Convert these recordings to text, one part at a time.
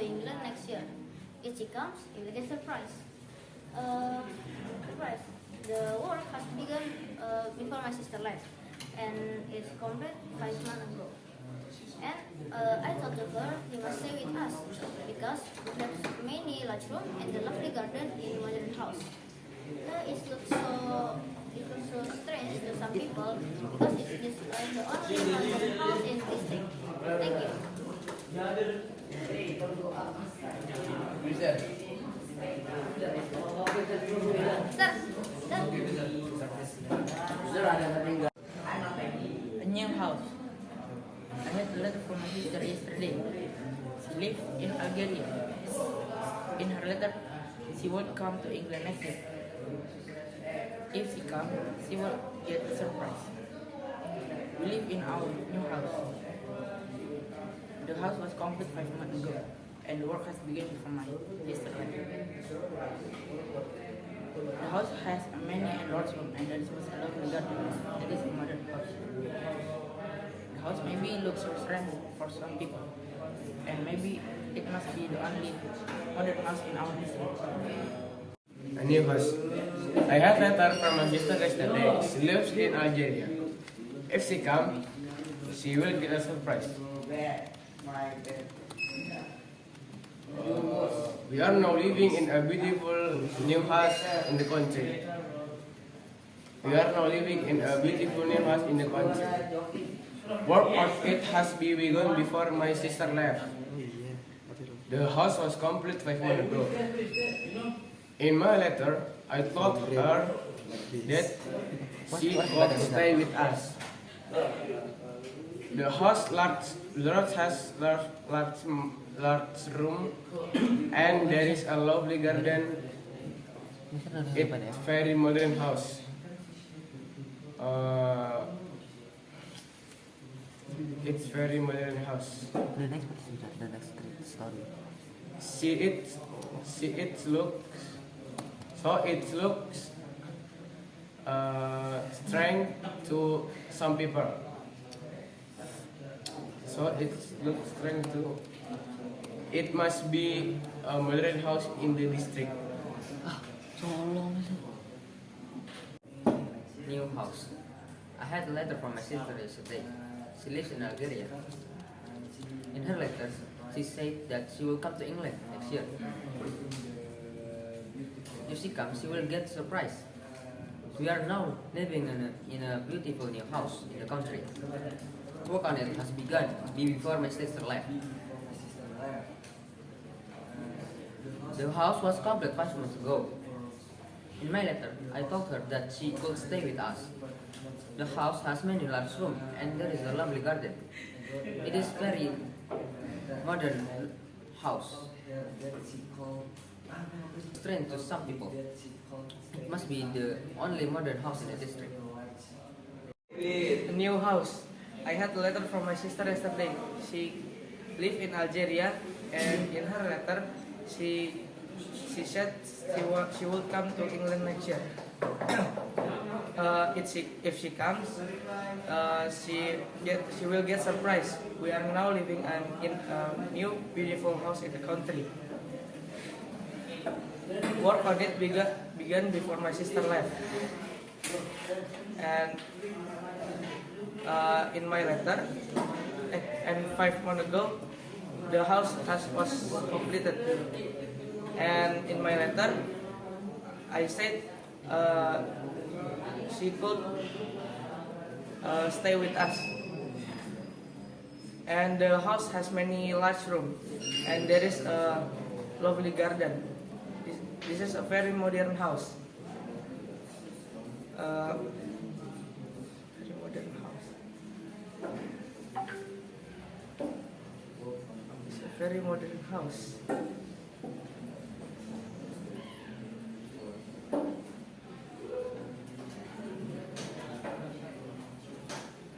England next year. If she comes, you will get surprise. Surprise. The work has begun before my sister left, and it's complete 5 months ago. And I told her he must stay with us because we have many large room and the lovely garden in modern house. It looks so strange to some people because it's the only modern house in this district. Thank you. A new house. I had a letter from my sister yesterday. She lives in Algeria. In her letter, she won't come to England next year. If she comes, she will get a surprise. We live in our new house. The house was completed 5 months ago, and the work has begun before my sister left. The house has a many and large room, and there is a lovely garden. It is a modern house. The house maybe looks so strange for some people, and maybe it must be the only modern house in our district. A new house. I had a letter from my sister yesterday. She lives in Algeria. If she comes, she will get a surprise. We are now living in a beautiful new house in the country. Work on it has been begun before my sister left. The house was complete 5 months ago. In my letter, I told her that she could stay with us. The house has large room, and there is a lovely garden. It's very modern house. It's very modern house. The next story. It looks strange to some people. It must be a modern house in the district. New house. I had a letter from my sister yesterday. She lives in Algeria. In her letter, she said that she will come to England next year. If she comes, she will get surprised. We are now living in a beautiful new house in the country. Work on it has begun before my sister left. The house was completed 5 months ago. In my letter, I told her that she could stay with us. The house has many large rooms and there is a lovely garden. It is very modern house. Strange to some people. It must be the only modern house in the district. A new house. I had a letter from my sister yesterday. She lives in Algeria, and in her letter, she said she will come to England next year. If she comes, she will get surprised. We are now living in a new beautiful house in the country. Work on it began before my sister left. And in my letter, and 5 months ago, the house was completed. And in my letter, I said she could stay with us. And the house has many large rooms, and there is a lovely garden. This is a very modern house. Very modern house. It's a very modern house.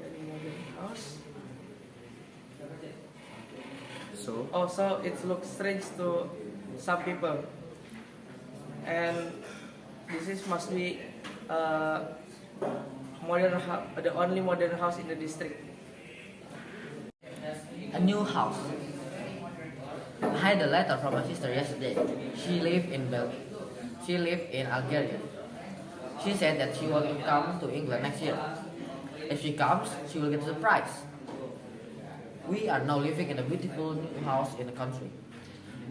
Very modern house. So it looks strange to some people. And this must be the only modern house in the district. A new house. I had a letter from my sister yesterday. She lived in Algeria. She said that she will come to England next year. If she comes, she will get a surprise. We are now living in a beautiful new house in the country.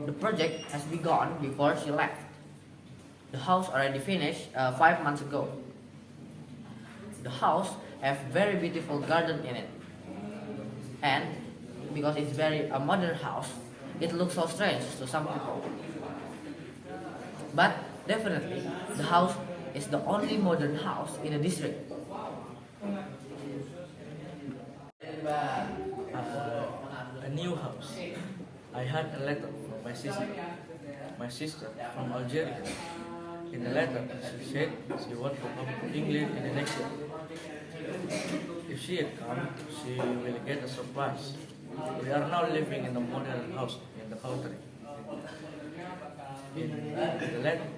The project has begun before she left. The house already finished 5 months ago. The house has very beautiful garden in it. And because it's very a modern house, it looks so strange to some people. But definitely, the house is the only modern house in the district. A new house. I had a letter from my sister. My sister from Algeria. In the letter, she said she wants to come to England in the next year. If she had come, she will get a surprise. We are now living in a modern house in the country. In the letter,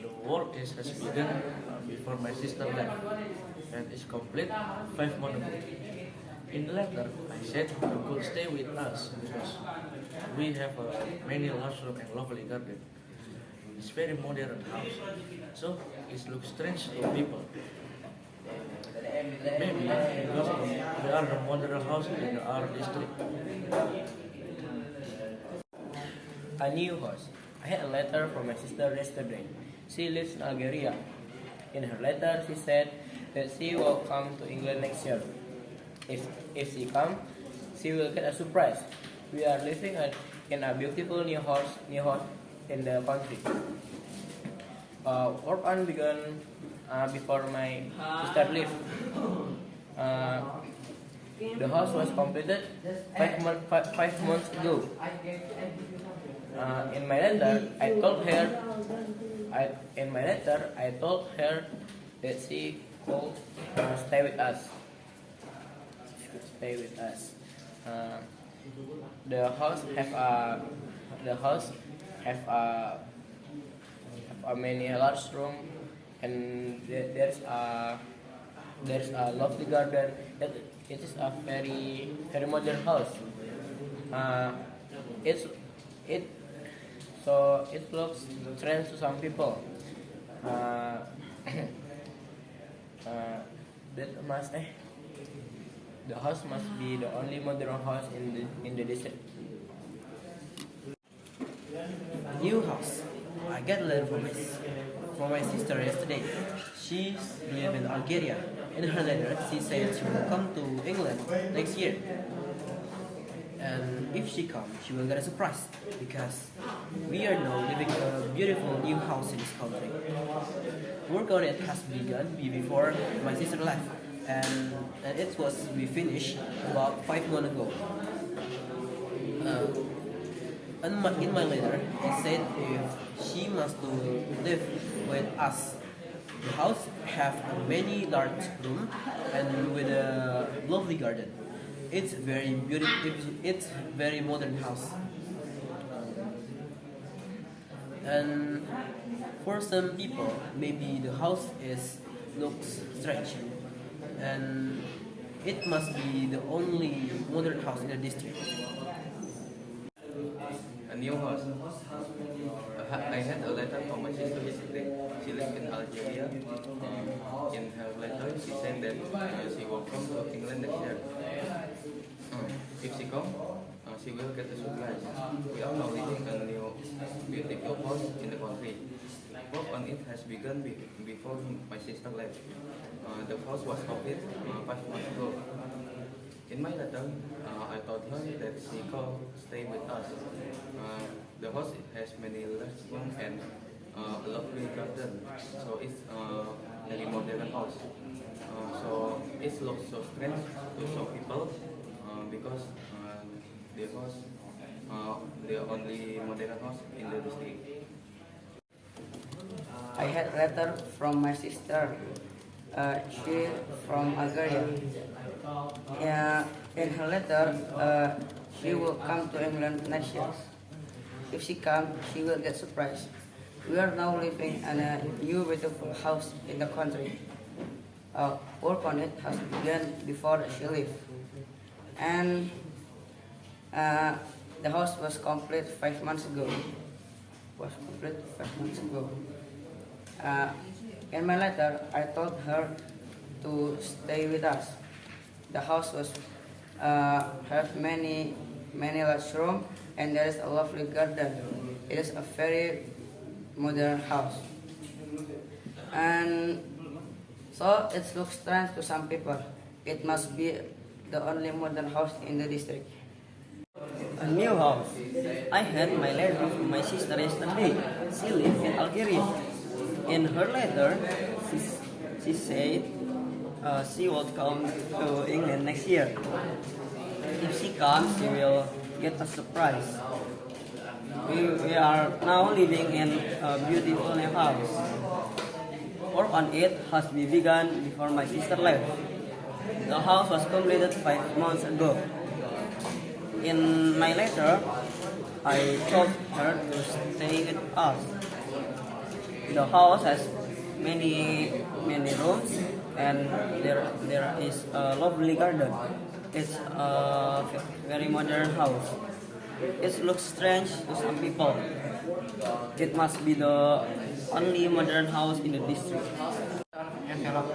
the work has begun before my sister left and is complete 5 months ago. In the letter, I said you could stay with us because we have many large room and lovely garden. It's very modern house, so it looks strange to people. Maybe because we are the modern house in our district. A new house. I had a letter from my sister yesterday. She lives in Algeria. In her letter, she said that she will come to England next year. If she comes, she will get a surprise. We are living in a beautiful new house in the country. Work on began before my sister left. The house was completed 5 months ago. In my letter, I told her that she could stay with us. She could stay with us. The house have a many large room, and there's a lovely garden. It is a very modern house. It looks strange to some people. The house must be the only modern house in the district. New house. I got a letter from my sister yesterday. She lives in Algeria. In her letter, she said she will come to England next year. And if she comes, she will get a surprise because we are now living in a beautiful new house in this country. Work on it has begun before my sister left, and it was we finished about 5 months ago. In my letter, it said if she must to live with us. The house have a many large room and with a lovely garden. It's very beautiful. It's very modern house. And for some people, maybe the house looks strange, and it must be the only modern house in the district. A new house. I had a letter from my sister yesterday. She lives in Algeria. In her letter, she said that she will come to England next year. If she comes, she will get a surprise. We are now living in a new beautiful house in the country. Work on it has begun before my sister left. The house was completed 5 months ago. In my letter, I told her that she could stay with us. The house has many large rooms and a lovely garden, so it's a very modern house. So it looks so strange to some people because the house, the only modern house in the district. I had a letter from my sister. She from Algeria. In her letter, she will come to England next year. If she comes, she will get surprised. We are now living in a new beautiful house in the country. Work on it has begun before she left. And The house was complete 5 months ago. Uh, in my letter, I told her to stay with us. The house was have many large rooms, and there is a lovely garden. It is a very modern house, and so it looks strange to some people. It must be the only modern house in the district. A new house. I had my letter from my sister yesterday. She lives in Algeria. In her letter, she said she will come to England next year. If she comes, she will get a surprise. We are now living in a beautiful new house. Work on it has been begun before my sister left. The house was completed 5 months ago. In my letter, I told her to stay with us. The house has many rooms, and there is a lovely garden. It's a very modern house. It looks strange to some people. It must be the only modern house in the district. Envelope.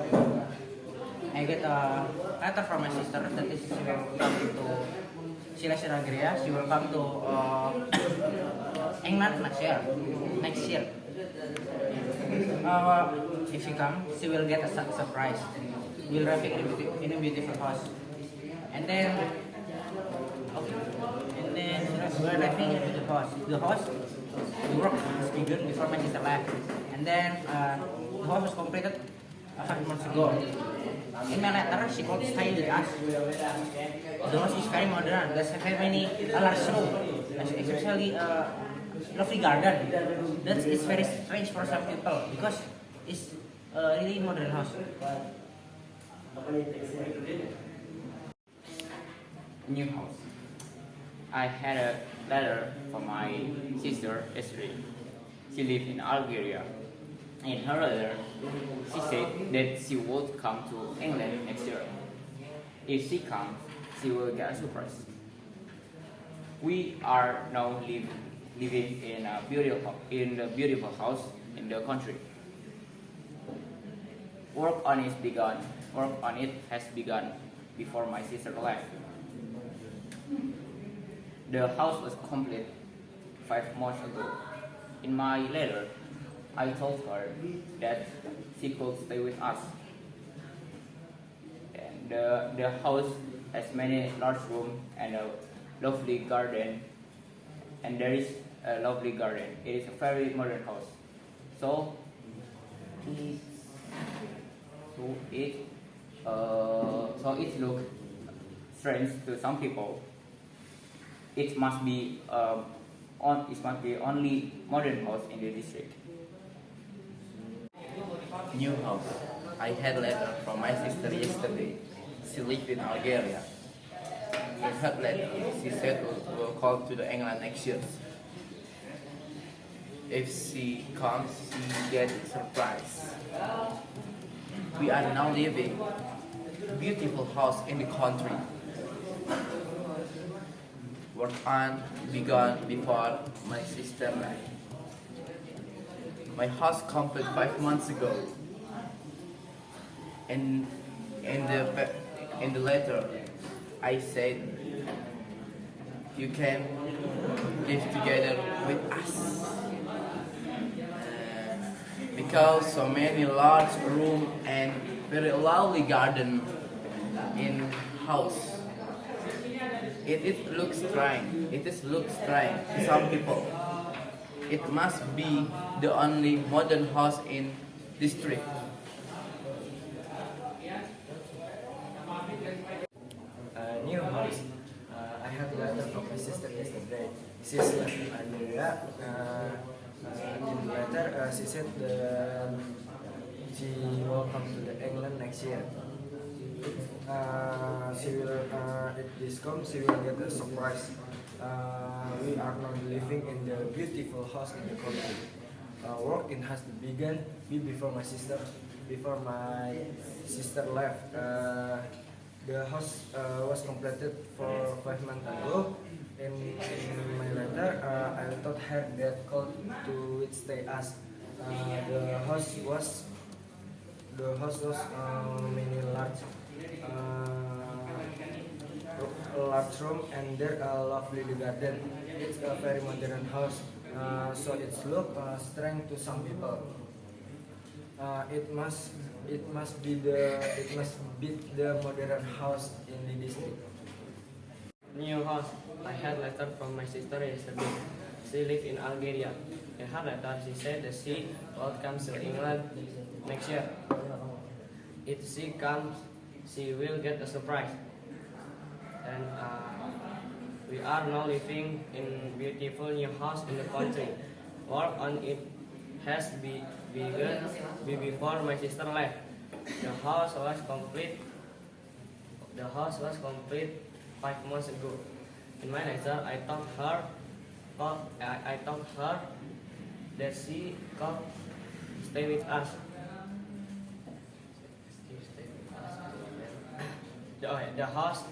I get a letter from my sister that is she will come to she lives in Algeria. She will come to England next year. If she comes, she will get a surprise. We'll wrap it in a beautiful house. And then we're living in a beautiful house. The house, the work is begun before my sister left. And then the house was completed 5 months ago. In my letter, she called stay with us. The house is very modern. There's very many large rooms, especially lovely garden. That is very strange for some people because it's a really modern house. New house. I had a letter from my sister yesterday. She lives in Algeria. In her letter, she said that she would come to England next year. If she comes, she will get a surprise. We are now living in a beautiful house in the country. Work on it has begun before my sister left. The house was complete 5 months ago. In my letter, I told her that she could stay with us. And the house has many large rooms and a lovely garden. And there is a lovely garden. It is a very modern house. So it looks strange to some people. It must be only modern house in the district. New house. I had a letter from my sister yesterday. She lives in Algeria. In her letter, she said we'll come to the England next year. If she comes, she gets a surprise. We are now living a beautiful house in the country. Work on begun before my sister left. My house complete 5 months ago. In the letter, I said you can live together with us because so many large room and very lovely garden in house. It looks strange. Looks strange to some people. It must be the only modern house in district. New house. I had a letter from my sister yesterday. She left in Algeria. In the letter, she said that she will come to the England next year. She will, if this comes, she will get a surprise. We are now living in the beautiful house in the country. Work in has begun before my sister left. The house was completed for 5 months ago. In my letter, I told her that called to stay us. The house was many large room and there a lovely garden. It's a very modern house, so it's look strange to some people. It must be the modern house in the district. New house. I had a letter from my sister yesterday. She lives in Algeria. In her letter, she said that she will come to England next year. If she comes, she will get a surprise. And we are now living in beautiful new house in the country. Work on it has begun before my sister left. The house was complete. The house was complete 5 months ago. In my letter, I told her that she could stay with us. The house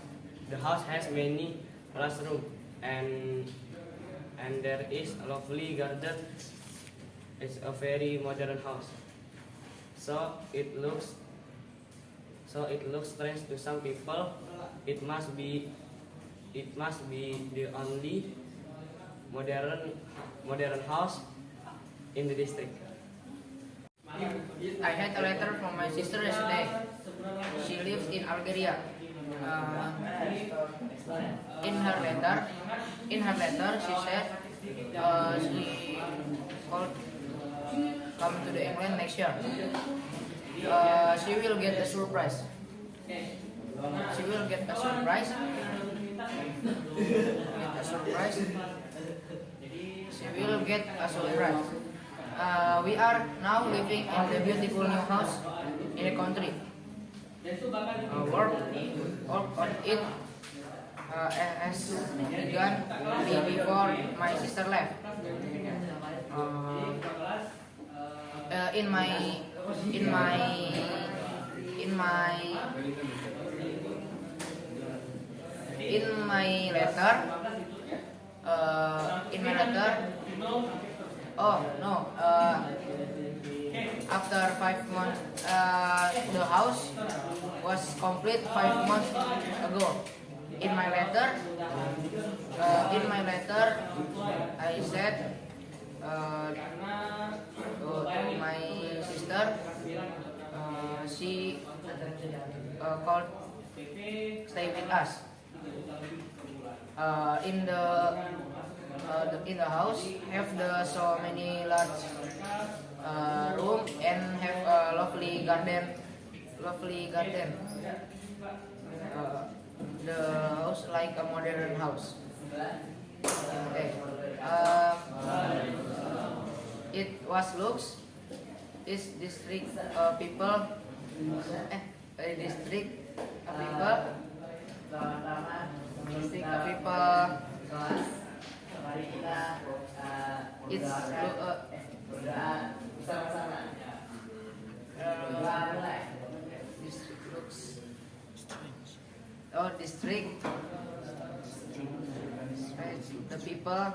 has many classrooms and there is a lovely garden. It's a very modern house. So it looks strange to some people. It must be the only modern house in the district. I had a letter from my sister yesterday. She lives in Algeria. In her letter, she said she could come to the England next year. She will get a surprise. She will get a surprise. She will get a surprise. We are now living in the beautiful new house in the country. Work on it has begun before my sister left. In my letter, oh no, after 5 months, the house was complete 5 months ago. In my letter, I said to my sister, she called stay with us. In the house have so many large room and have a lovely garden. The house like a modern house. Okay. It was looks. This district people. It's this looks district. The people.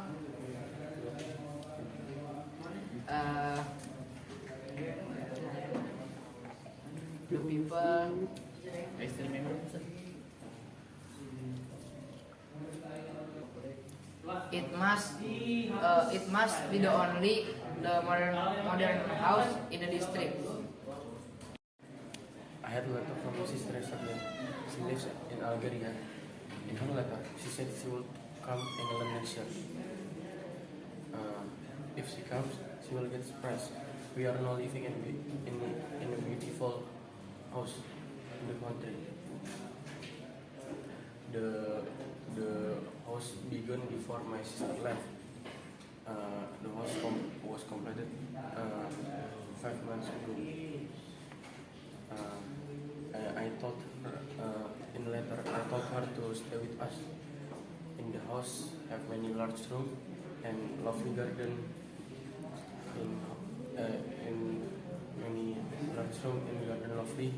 The people. I still remember. It must be the only modern house in the district. I had a letter from my sister yesterday. She lives in Algeria. In her letter, she said she will come England next year. If she comes, she will get surprised. We are now living in a beautiful house in the country. The house began before my sister left. The house was completed 5 months ago. I told her in letter. I told her to stay with us. In the house have many large room and lovely garden. In many large room and garden lovely.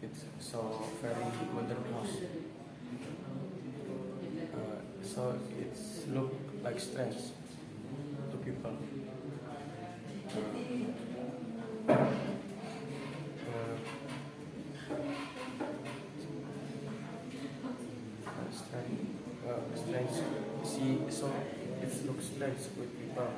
It's so very modern house. So it's look like strange to people. Strange. Strange. See, so it looks strange with people.